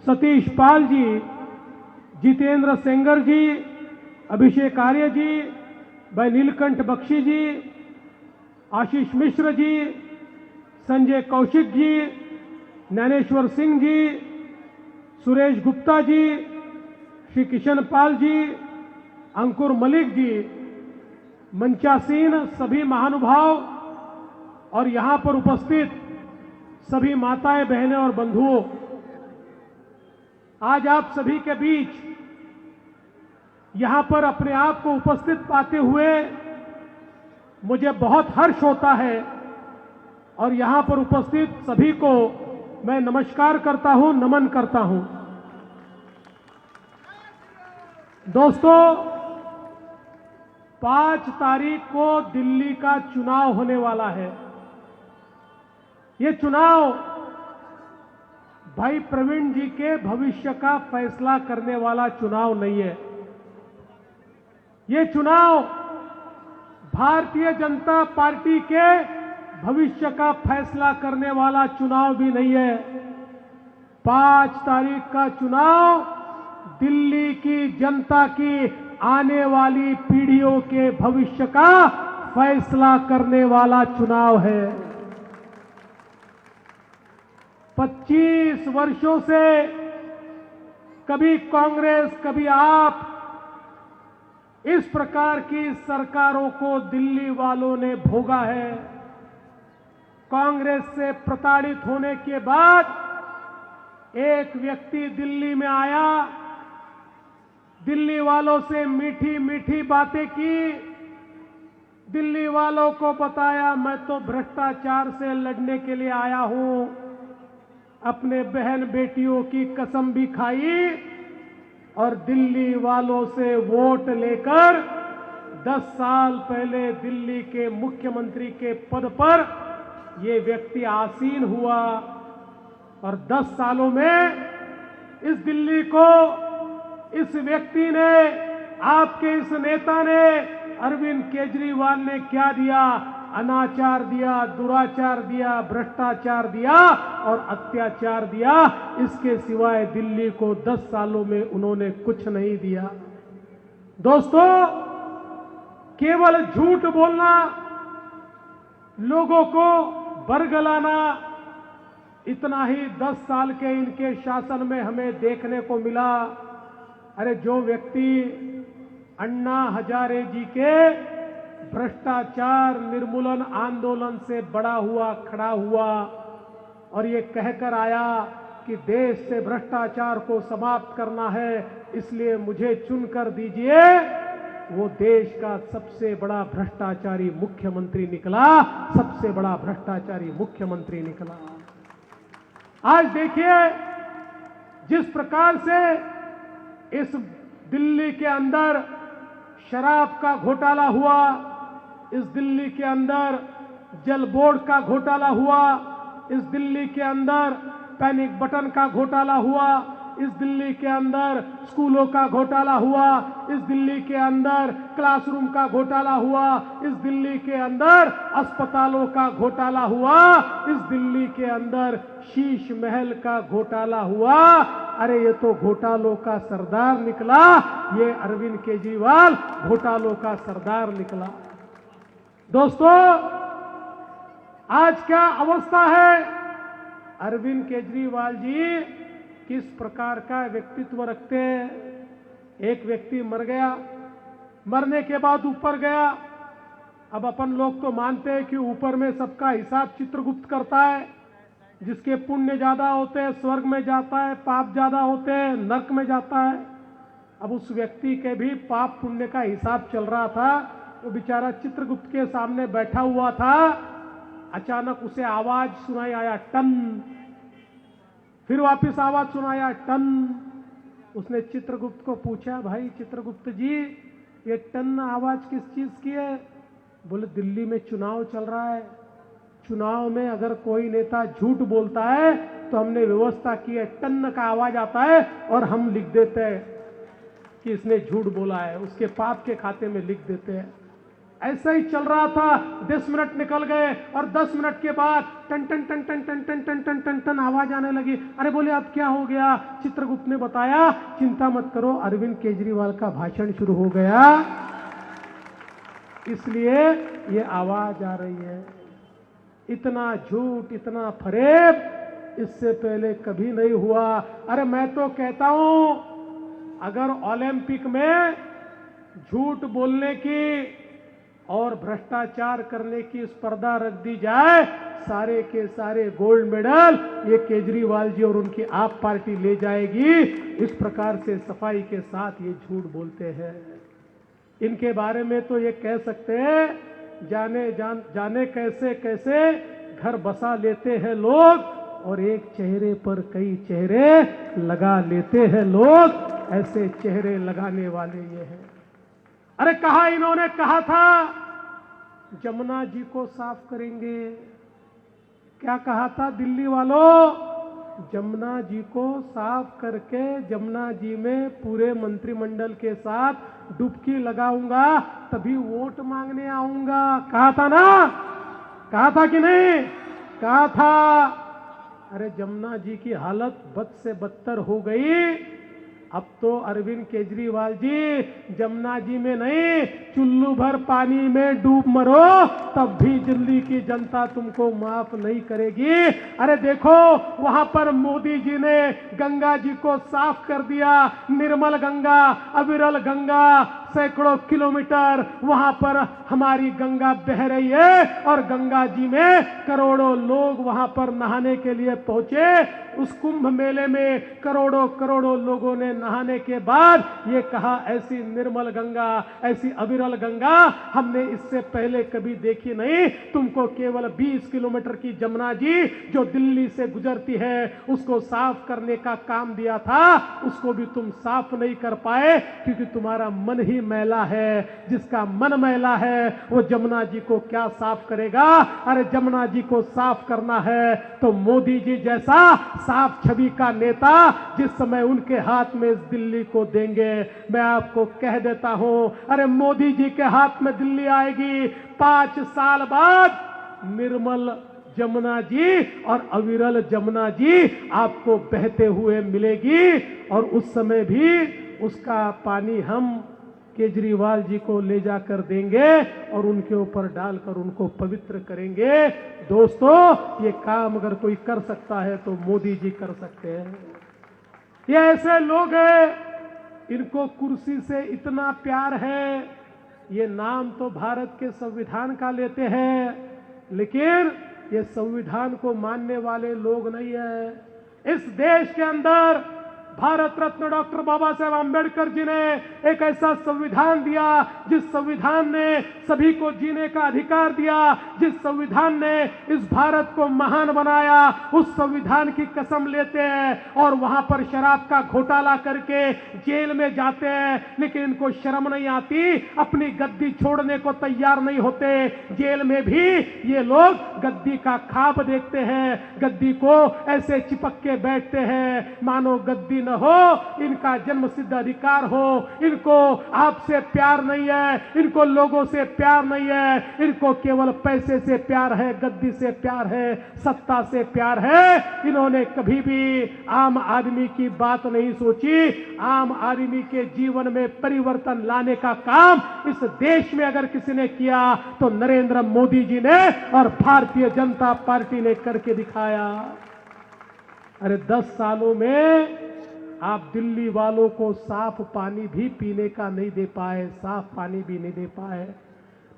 सतीश पाल जी, जितेंद्र सेंगर जी, अभिषेक आर्य जी, भाई नीलकंठ बख्शी जी, आशीष मिश्र जी, संजय कौशिक जी, ज्ञानेश्वर सिंह जी, सुरेश गुप्ता जी, श्री किशन पाल जी, अंकुर मलिक जी, मंचासीन सभी महानुभाव और यहां पर उपस्थित सभी माताएं, बहनें और बंधुओं, आज आप सभी के बीच यहां पर अपने आप को उपस्थित पाते हुए मुझे बहुत हर्ष होता है और यहां पर उपस्थित सभी को मैं नमस्कार करता हूं, नमन करता हूं। दोस्तों, 5 तारीख को दिल्ली का चुनाव होने वाला है। ये चुनाव भाई प्रवीण जी के भविष्य का फैसला करने वाला चुनाव नहीं है। ये चुनाव भारतीय जनता पार्टी के भविष्य का फैसला करने वाला चुनाव भी नहीं है। 5 तारीख का चुनाव दिल्ली की जनता की आने वाली पीढ़ियों के भविष्य का फैसला करने वाला चुनाव है। 25 वर्षों से कभी कांग्रेस, कभी आप, इस प्रकार की सरकारों को दिल्ली वालों ने भोगा है। कांग्रेस से प्रताड़ित होने के बाद एक व्यक्ति दिल्ली में आया, दिल्ली वालों से मीठी मीठी बातें की, दिल्ली वालों को बताया मैं तो भ्रष्टाचार से लड़ने के लिए आया हूं, अपने बहन बेटियों की कसम भी खाई और दिल्ली वालों से वोट लेकर 10 साल पहले दिल्ली के मुख्यमंत्री के पद पर ये व्यक्ति आसीन हुआ और 10 सालों में इस दिल्ली को इस व्यक्ति ने, आपके इस नेता ने, अरविंद केजरीवाल ने क्या दिया? अनाचार दिया, दुराचार दिया, भ्रष्टाचार दिया और अत्याचार दिया। इसके सिवाय दिल्ली को 10 सालों में उन्होंने कुछ नहीं दिया। दोस्तों, केवल झूठ बोलना, लोगों को बरगलाना, इतना ही 10 साल के इनके शासन में हमें देखने को मिला। अरे जो व्यक्ति अन्ना हजारे जी के भ्रष्टाचार निर्मूलन आंदोलन से बड़ा हुआ, खड़ा हुआ और ये कहकर आया कि देश से भ्रष्टाचार को समाप्त करना है, इसलिए मुझे चुनकर दीजिए, वो देश का सबसे बड़ा भ्रष्टाचारी मुख्यमंत्री निकला, सबसे बड़ा भ्रष्टाचारी मुख्यमंत्री निकला। आज देखिए जिस प्रकार से इस दिल्ली के अंदर शराब का घोटाला हुआ, इस दिल्ली के अंदर जल बोर्ड का घोटाला हुआ, इस दिल्ली के अंदर पैनिक बटन का घोटाला हुआ, इस दिल्ली के अंदर स्कूलों का घोटाला हुआ, इस दिल्ली के अंदर क्लासरूम का घोटाला हुआ, इस दिल्ली के अंदर अस्पतालों का घोटाला हुआ, इस दिल्ली के अंदर शीश महल का घोटाला हुआ। अरे ये तो घोटालों का सरदार निकला, ये अरविंद केजरीवाल घोटालों का सरदार निकला। दोस्तों, आज क्या अवस्था है? अरविंद केजरीवाल जी किस प्रकार का व्यक्तित्व रखते हैं? एक व्यक्ति मर गया, मरने के बाद ऊपर गया। अब अपन लोग तो मानते हैं कि ऊपर में सबका हिसाब चित्रगुप्त करता है, जिसके पुण्य ज्यादा होते हैं स्वर्ग में जाता है, पाप ज्यादा होते हैं नरक में जाता है। अब उस व्यक्ति के भी पाप पुण्य का हिसाब चल रहा था। वो बेचारा चित्रगुप्त के सामने बैठा हुआ था, अचानक उसे आवाज सुनाई आया, टन। फिर वापस आवाज सुनाया, टन। उसने चित्रगुप्त को पूछा, भाई चित्रगुप्त जी, ये टन आवाज किस चीज की है? बोले दिल्ली में चुनाव चल रहा है, चुनाव में अगर कोई नेता झूठ बोलता है तो हमने व्यवस्था की है, टन का आवाज आता है और हम लिख देते हैं कि इसने झूठ बोला है, उसके पाप के खाते में लिख देते हैं। ऐसा ही चल रहा था। 10 मिनट निकल गए और 10 मिनट के बाद टन टन टन टन टन टन टन टन टन टन आवाज आने लगी। अरे बोले अब क्या हो गया? चित्रगुप्त ने बताया, चिंता मत करो, अरविंद केजरीवाल का भाषण शुरू हो गया, इसलिए ये आवाज आ रही है। इतना झूठ, इतना फरेब इससे पहले कभी नहीं हुआ। अरे मैं तो कहता हूं, अगर ओलंपिक में झूठ बोलने की और भ्रष्टाचार करने की स्पर्धा रख दी जाए, सारे के सारे गोल्ड मेडल ये केजरीवाल जी और उनकी आप पार्टी ले जाएगी। इस प्रकार से सफाई के साथ ये झूठ बोलते हैं। इनके बारे में तो ये कह सकते हैं, जाने कैसे कैसे घर बसा लेते हैं लोग और एक चेहरे पर कई चेहरे लगा लेते हैं लोग। ऐसे चेहरे लगाने वाले ये हैं। अरे इन्होंने कहा था जमुना जी को साफ करेंगे। क्या कहा था दिल्ली वालों? जमुना जी को साफ करके जमुना जी में पूरे मंत्रिमंडल के साथ डुबकी लगाऊंगा, तभी वोट मांगने आऊंगा। कहा था ना? कहा था कि नहीं? कहा था। अरे जमुना जी की हालत बद से बदतर हो गई। अब तो अरविंद केजरीवाल जी जमुना जी में नहीं, चुल्लू भर पानी में डूब मरो, तब भी दिल्ली की जनता तुमको माफ नहीं करेगी। अरे देखो, वहां पर मोदी जी ने गंगा जी को साफ कर दिया। निर्मल गंगा, अविरल गंगा, सैकड़ों किलोमीटर वहां पर हमारी गंगा बह रही है और गंगा जी में करोड़ों लोग वहां पर नहाने के लिए पहुंचे। उस कुंभ मेले में करोड़ों करोड़ों लोगों ने नहाने के बाद ये कहा, ऐसी निर्मल गंगा, ऐसी अविरल गंगा हमने इससे पहले कभी देखी नहीं। तुमको केवल 20 किलोमीटर की जमुना जी जो दिल्ली से गुजरती है उसको साफ करने का काम दिया था, उसको भी तुम साफ नहीं कर पाए क्योंकि तुम्हारा मन ही मैला है। जिसका मन मैला है वो जमुना जी को क्या साफ करेगा? अरे जमुना जी को साफ करना है तो मोदी जी जैसा साफ छवि का नेता जिस समय उनके हाथ में इस दिल्ली को देंगे, मैं आपको कह देता हूं, अरे मोदी जी के हाथ में दिल्ली आएगी 5 साल बाद, निर्मल जमुना जी और अविरल जमुना जी आपको बहते हुए मिलेगी और उस समय भी उसका पानी हम केजरीवाल जी को ले जाकर देंगे और उनके ऊपर डालकर उनको पवित्र करेंगे। दोस्तों, ये काम अगर कोई कर सकता है तो मोदी जी कर सकते हैं। ये ऐसे लोग हैं, इनको कुर्सी से इतना प्यार है, ये नाम तो भारत के संविधान का लेते हैं, लेकिन ये संविधान को मानने वाले लोग नहीं है। इस देश के अंदर भारत रत्न डॉक्टर बाबा साहेब आंबेडकर जी ने एक ऐसा संविधान दिया जिस संविधान ने सभी को जीने का अधिकार दिया, जिस संविधान ने इस भारत को महान बनाया, उस संविधान की कसम लेते हैं और वहां पर शराब का घोटाला करके जेल में जाते हैं, लेकिन इनको शर्म नहीं आती, अपनी गद्दी छोड़ने को तैयार नहीं होते। जेल में भी ये लोग गद्दी का ख्वाब देखते हैं, गद्दी को ऐसे चिपक के बैठते हैं मानो गद्दी न हो, इनका जन्म सिद्ध अधिकार हो। इनको आपसे प्यार नहीं है, इनको लोगों से प्यार नहीं है, इनको केवल पैसे से प्यार है, गद्दी से प्यार है, सत्ता से प्यार है। इन्होंने कभी भी आम आदमी की बात नहीं सोची। आम आदमी के जीवन में परिवर्तन लाने का काम इस देश में अगर किसी ने किया तो नरेंद्र मोदी जी ने और भारतीय जनता पार्टी ने करके दिखाया। अरे 10 सालों में आप दिल्ली वालों को साफ पानी भी पीने का नहीं दे पाए, साफ पानी भी नहीं दे पाए।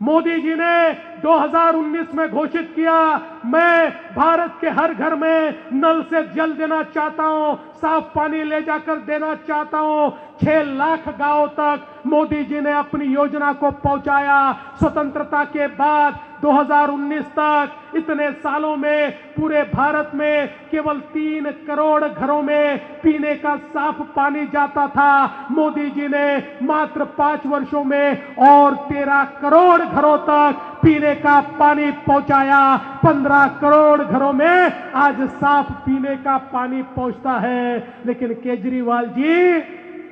मोदी जी ने 2019 में घोषित किया, मैं भारत के हर घर में नल से जल देना चाहता हूं, साफ पानी ले जाकर देना चाहता हूं। 6 लाख गांव तक मोदी जी ने अपनी योजना को पहुंचाया। स्वतंत्रता के बाद 2019 तक इतने सालों में पूरे भारत में केवल 3 करोड़ घरों में पीने का साफ पानी जाता था। मोदी जी ने मात्र 5 वर्षों में और 13 करोड़ घरों तक पीने का पानी पहुंचाया। 15 करोड़ घरों में आज साफ पीने का पानी पहुंचता है। लेकिन केजरीवाल जी,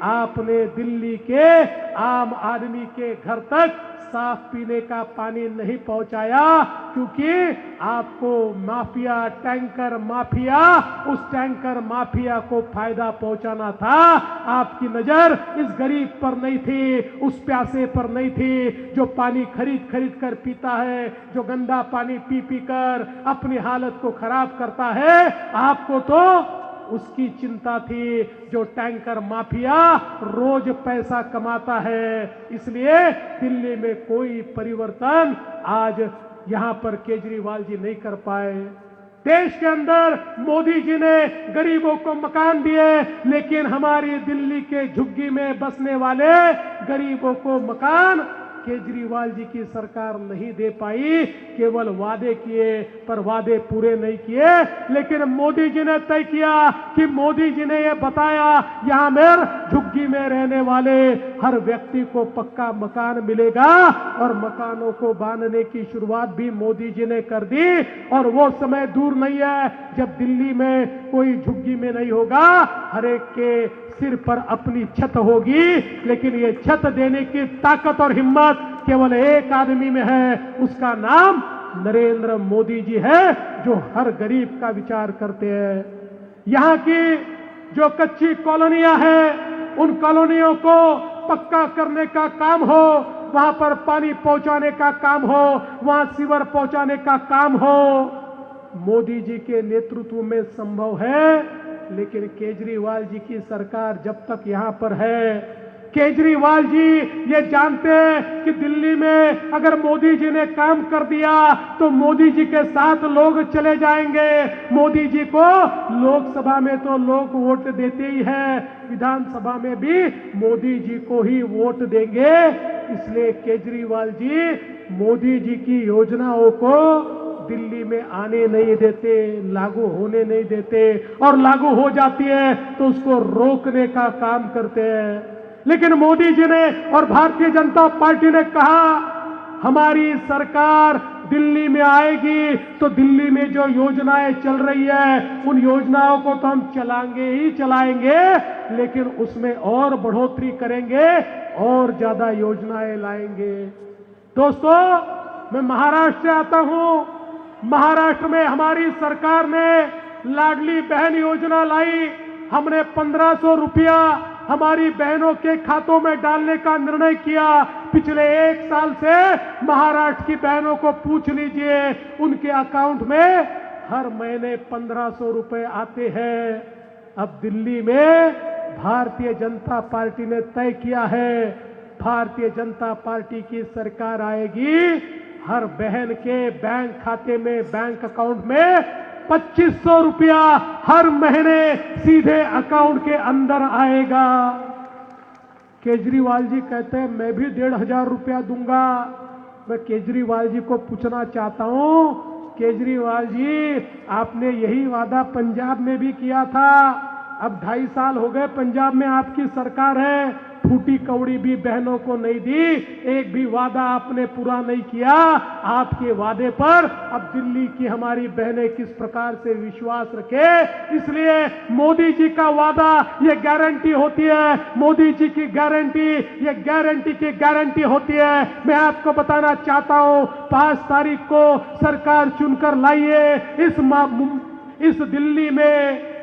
आपने दिल्ली के आम आदमी के घर तक साफ पीने का पानी नहीं पहुंचाया, क्योंकि आपको माफिया, टैंकर माफिया, उस टैंकर माफिया को फायदा पहुंचाना था। आपकी नजर इस गरीब पर नहीं थी, उस प्यासे पर नहीं थी जो पानी खरीद खरीद कर पीता है, जो गंदा पानी पी पी कर अपनी हालत को खराब करता है। आपको तो उसकी चिंता थी जो टैंकर माफिया रोज पैसा कमाता है। इसलिए दिल्ली में कोई परिवर्तन आज यहां पर केजरीवाल जी नहीं कर पाए। देश के अंदर मोदी जी ने गरीबों को मकान दिए, लेकिन हमारी दिल्ली के झुग्गी में बसने वाले गरीबों को मकान केजरीवाल जी की सरकार नहीं दे पाई। केवल वादे किए, पर वादे पूरे नहीं किए। लेकिन मोदी जी ने तय किया कि मोदी जी ने यह बताया, यहां मेरे झुग्गी में रहने वाले हर व्यक्ति को पक्का मकान मिलेगा, और मकानों को बांधने की शुरुआत भी मोदी जी ने कर दी। और वो समय दूर नहीं है जब दिल्ली में कोई झुग्गी में नहीं होगा, हर एक के सिर पर अपनी छत होगी। लेकिन ये छत देने की ताकत और हिम्मत केवल एक आदमी में है, उसका नाम नरेंद्र मोदी जी है, जो हर गरीब का विचार करते हैं। यहां की जो कच्ची कॉलोनियां हैं, उन कॉलोनियों को पक्का करने का काम हो, वहां पर पानी पहुंचाने का काम हो, वहां सीवर पहुंचाने का काम हो, मोदी जी के नेतृत्व में संभव है। लेकिन केजरीवाल जी की सरकार जब तक यहां पर है, केजरीवाल जी ये जानते हैं कि दिल्ली में अगर मोदी जी ने काम कर दिया तो मोदी जी के साथ लोग चले जाएंगे। मोदी जी को लोकसभा में तो लोग वोट देते ही हैं, विधानसभा में भी मोदी जी को ही वोट देंगे। इसलिए केजरीवाल जी मोदी जी की योजनाओं को दिल्ली में आने नहीं देते, लागू होने नहीं देते, और लागू हो जाती है तो उसको रोकने का काम करते हैं। लेकिन मोदी जी ने और भारतीय जनता पार्टी ने कहा, हमारी सरकार दिल्ली में आएगी तो दिल्ली में जो योजनाएं चल रही है उन योजनाओं को तो हम चलाएंगे ही चलाएंगे, लेकिन उसमें और बढ़ोतरी करेंगे और ज्यादा योजनाएं लाएंगे। दोस्तों, मैं महाराष्ट्र से आता हूं। महाराष्ट्र में हमारी सरकार ने लाडली बहन योजना लाई। हमने 1500 रुपया हमारी बहनों के खातों में डालने का निर्णय किया। पिछले 1 साल से महाराष्ट्र की बहनों को पूछ लीजिए, उनके अकाउंट में हर महीने 1500 रुपए आते हैं। अब दिल्ली में भारतीय जनता पार्टी ने तय किया है, भारतीय जनता पार्टी की सरकार आएगी, हर बहन के बैंक खाते में, बैंक अकाउंट में 2500 रुपया हर महीने सीधे अकाउंट के अंदर आएगा। केजरीवाल जी कहते हैं मैं भी 1500 रुपया दूंगा। मैं केजरीवाल जी को पूछना चाहता हूं, केजरीवाल जी आपने यही वादा पंजाब में भी किया था। अब 2.5 साल हो गए पंजाब में आपकी सरकार है, फूटी कौड़ी भी बहनों को नहीं दी, एक भी वादा आपने पूरा नहीं किया। आपके वादे पर अब दिल्ली की हमारी बहनें किस प्रकार से विश्वास रखे। इसलिए मोदी जी का वादा ये गारंटी होती है, मोदी जी की गारंटी ये गारंटी की गारंटी होती है। मैं आपको बताना चाहता हूं, 5 तारीख को सरकार चुनकर लाइए। इस दिल्ली में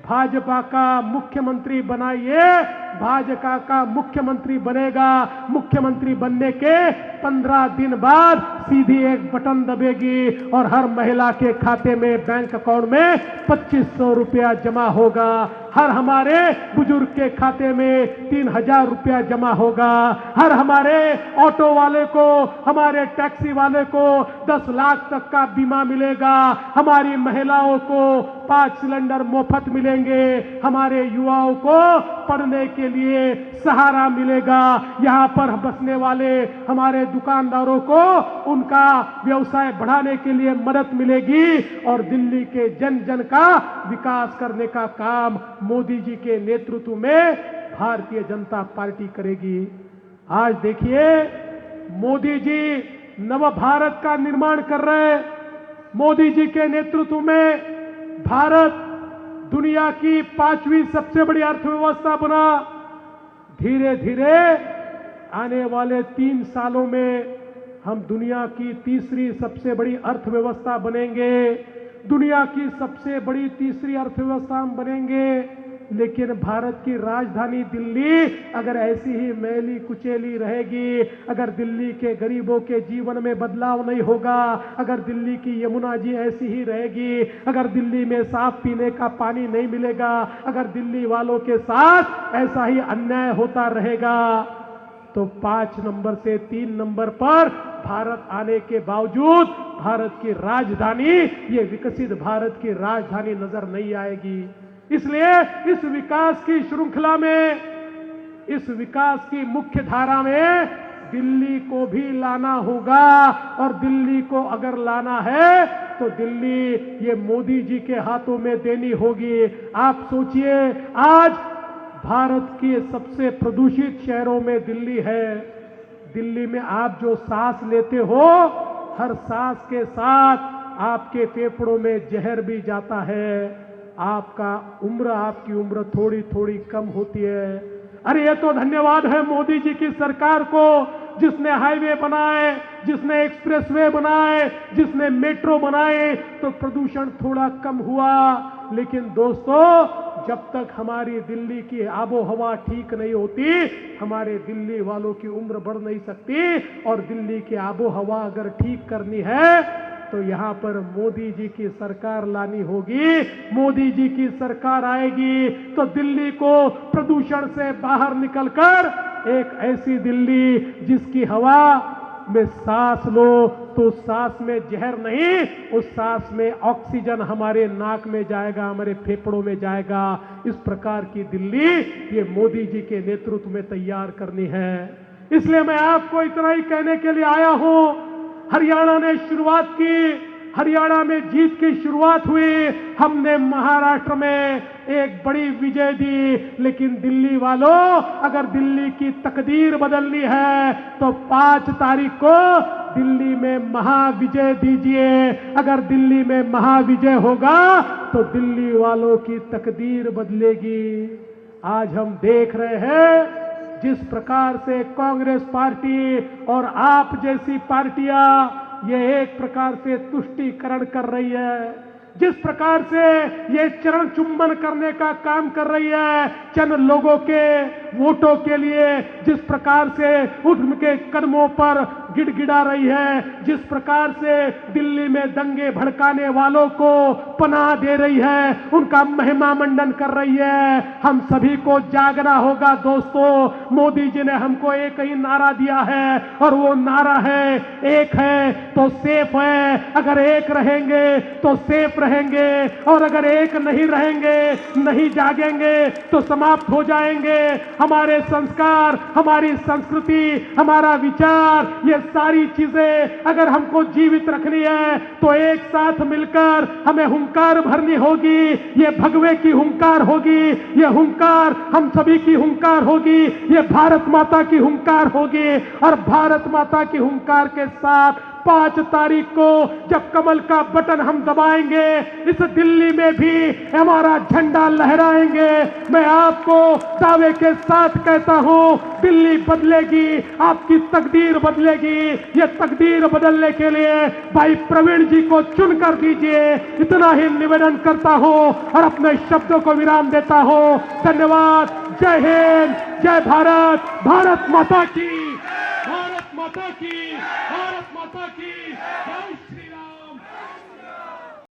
भाजपा का मुख्यमंत्री बनाइए। भाजपा का मुख्यमंत्री बनेगा। मुख्यमंत्री बनने के 15 दिन बाद सीधी एक बटन दबेगी और हर महिला के खाते में, बैंक अकाउंट में 2500 रुपया जमा होगा। हर हमारे बुजुर्ग के खाते में 3000 रुपया जमा होगा। हर हमारे ऑटो वाले को, हमारे टैक्सी वाले को 10 लाख तक का बीमा मिलेगा। हमारी महिलाओं को 5 सिलेंडर मुफ्त मिलेंगे। हमारे युवाओं को पढ़ने के लिए सहारा मिलेगा। यहां पर बसने वाले हमारे दुकानदारों को उनका व्यवसाय बढ़ाने के लिए मदद मिलेगी और दिल्ली के जन जन का विकास करने का काम मोदी जी के नेतृत्व में भारतीय जनता पार्टी करेगी। आज देखिए, मोदी जी नव भारत का निर्माण कर रहे हैं। मोदी जी के नेतृत्व में भारत दुनिया की 5वीं सबसे बड़ी अर्थव्यवस्था बना। धीरे धीरे आने वाले 3 सालों में हम दुनिया की तीसरी सबसे बड़ी अर्थव्यवस्था बनेंगे, दुनिया की सबसे बड़ी तीसरी अर्थव्यवस्था हम बनेंगे। लेकिन भारत की राजधानी दिल्ली अगर ऐसी ही मैली कुचैली रहेगी, अगर दिल्ली के गरीबों के जीवन में बदलाव नहीं होगा, अगर दिल्ली की यमुना जी ऐसी ही रहेगी, अगर दिल्ली में साफ पीने का पानी नहीं मिलेगा, अगर दिल्ली वालों के साथ ऐसा ही अन्याय होता रहेगा, तो 5 नंबर से 3 नंबर पर भारत आने के बावजूद भारत की राजधानी, ये विकसित भारत की राजधानी नजर नहीं आएगी। इसलिए इस विकास की श्रृंखला में, इस विकास की मुख्य धारा में दिल्ली को भी लाना होगा। और दिल्ली को अगर लाना है तो दिल्ली ये मोदी जी के हाथों में देनी होगी। आप सोचिए, आज भारत के सबसे प्रदूषित शहरों में दिल्ली है। दिल्ली में आप जो सांस लेते हो, हर सांस के साथ आपके फेफड़ों में जहर भी जाता है। आपकी उम्र थोड़ी थोड़ी कम होती है। अरे ये तो धन्यवाद है मोदी जी की सरकार को, जिसने हाईवे बनाए, जिसने एक्सप्रेसवे बनाए, जिसने मेट्रो बनाए, तो प्रदूषण थोड़ा कम हुआ। लेकिन दोस्तों, जब तक हमारी दिल्ली की आबो हवा ठीक नहीं होती, हमारे दिल्ली वालों की उम्र बढ़ नहीं सकती। और दिल्ली की आबो हवा अगर ठीक करनी है तो यहां पर मोदी जी की सरकार लानी होगी। मोदी जी की सरकार आएगी तो दिल्ली को प्रदूषण से बाहर निकलकर एक ऐसी दिल्ली जिसकी हवा में सांस लो तो सांस में जहर नहीं, उस सांस में ऑक्सीजन हमारे नाक में जाएगा, हमारे फेफड़ों में जाएगा। इस प्रकार की दिल्ली ये मोदी जी के नेतृत्व में तैयार करनी है। इसलिए मैं आपको इतना ही कहने के लिए आया हूं। हरियाणा ने शुरुआत की, हरियाणा में जीत की शुरुआत हुई, हमने महाराष्ट्र में एक बड़ी विजय दी। लेकिन दिल्ली वालों, अगर दिल्ली की तकदीर बदलनी है तो 5 तारीख को दिल्ली में महाविजय दीजिए। अगर दिल्ली में महाविजय होगा तो दिल्ली वालों की तकदीर बदलेगी। आज हम देख रहे हैं जिस प्रकार से कांग्रेस पार्टी और आप जैसी पार्टियां ये एक प्रकार से तुष्टीकरण कर रही है, जिस प्रकार से ये चरण चुम्बन करने का काम कर रही है चंद लोगों के वोटों के लिए, जिस प्रकार से उनके कदमों पर गिड़गिड़ा रही है, जिस प्रकार से दिल्ली में दंगे भड़काने वालों को पनाह दे रही है, उनका महिमा मंडन कर रही है, हम सभी को जागना होगा। दोस्तों, मोदी जी ने हमको एक ही नारा दिया है और वो नारा है, एक है तो सेफ है। अगर एक रहेंगे तो सेफ रहेंगे, और अगर एक नहीं रहेंगे, नहीं जागेंगे तो समाप्त हो जाएंगे। हमारे संस्कार, हमारी संस्कृति, हमारा विचार, ये सारी चीजें अगर हमको जीवित रखनी है तो एक साथ मिलकर हमें हुंकार भरनी होगी। ये भगवे की हुंकार होगी, ये हुंकार हम सभी की हुंकार होगी, ये भारत माता की हुंकार होगी। और भारत माता की हुंकार के साथ 5 तारीख को जब कमल का बटन हम दबाएंगे, इस दिल्ली में भी हमारा झंडा लहराएंगे। मैं आपको दावे के साथ कहता हूं, दिल्ली बदलेगी, आपकी तकदीर बदलेगी। ये तकदीर बदलने के लिए भाई प्रवीण जी को चुनकर दीजिए। इतना ही निवेदन करता हूं और अपने शब्दों को विराम देता हूं। धन्यवाद। जय हिंद, जय भारत, भारत माता की, भारत माता की।